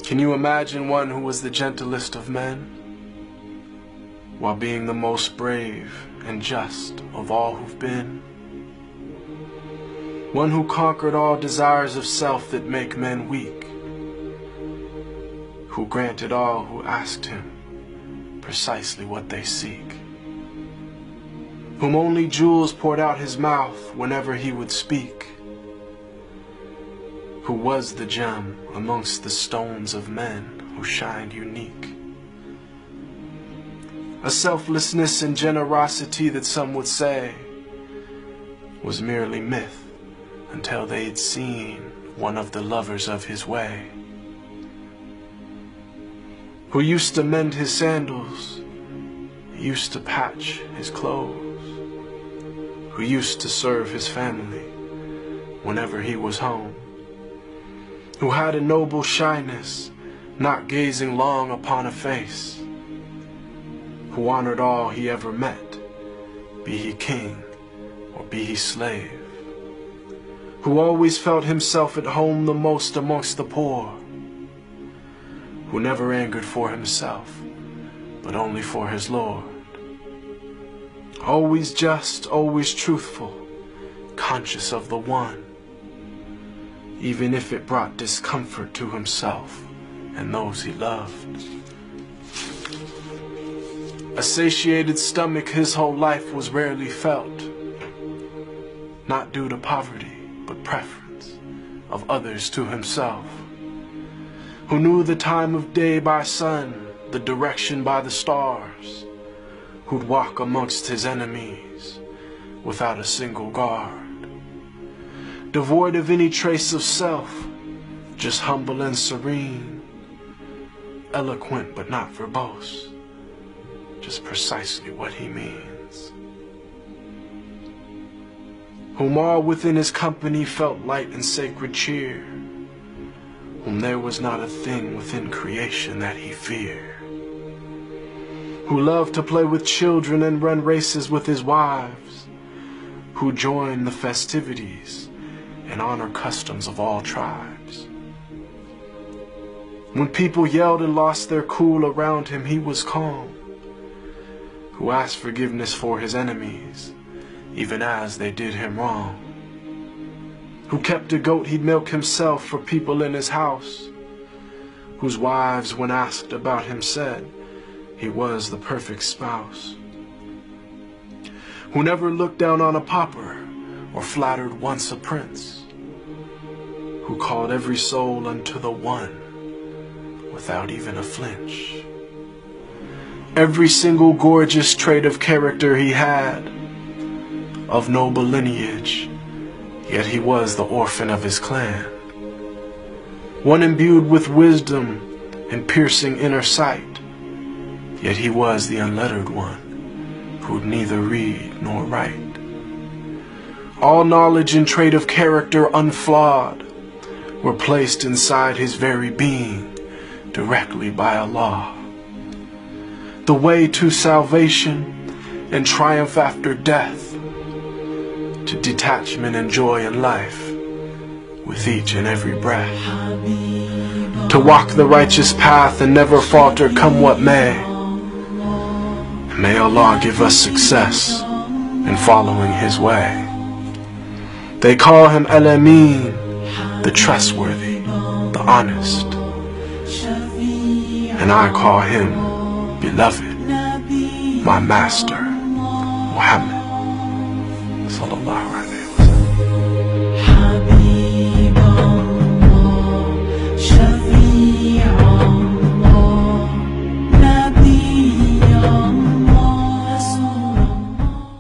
Can you imagine one who was the gentlest of men, while being the most brave and just of all who've been? One who conquered all desires of self that make men weak, who granted all who asked him precisely what they seek, whom only jewels poured out his mouth whenever he would speak, who was the gem amongst the stones of men who shined unique. A selflessness and generosity that some would say was merely myth until they'd seen one of the lovers of his way, who used to mend his sandals, used to patch his clothes, who used to serve his family whenever he was home, who had a noble shyness, not gazing long upon a face, who honored all he ever met, be he king or be he slave, who always felt himself at home the most amongst the poor, who never angered for himself, but only for his Lord, always just, always truthful, conscious of the one, even if it brought discomfort to himself and those he loved. A satiated stomach his whole life was rarely felt, not due to poverty, but preference of others to himself, who knew the time of day by sun, the direction by the stars, who'd walk amongst his enemies without a single guard, devoid of any trace of self, just humble and serene, eloquent but not verbose, just precisely what he means, whom all within his company felt light and sacred cheer, whom there was not a thing within creation that he feared, who loved to play with children and run races with his wives, who joined the festivities and honor customs of all tribes. When people yelled and lost their cool around him, he was calm, who asked forgiveness for his enemies, even as they did him wrong, who kept a goat he'd milk himself for people in his house, whose wives, when asked about him, said he was the perfect spouse, who never looked down on a pauper or flattered once a prince, who called every soul unto the one without even a flinch. Every single gorgeous trait of character he had, of noble lineage, yet he was the orphan of his clan, one imbued with wisdom and piercing inner sight, yet he was the unlettered one who'd neither read nor write. All knowledge and trait of character unflawed were placed inside his very being directly by Allah. The way to salvation and triumph after death, to detachment and joy in life with each and every breath, to walk the righteous path and never falter come what may. May Allah give us success in following his way. They call him Al-Amin, the trustworthy, the honest, and I call him beloved, my master, Muhammad sallallahu alaihi wasallam.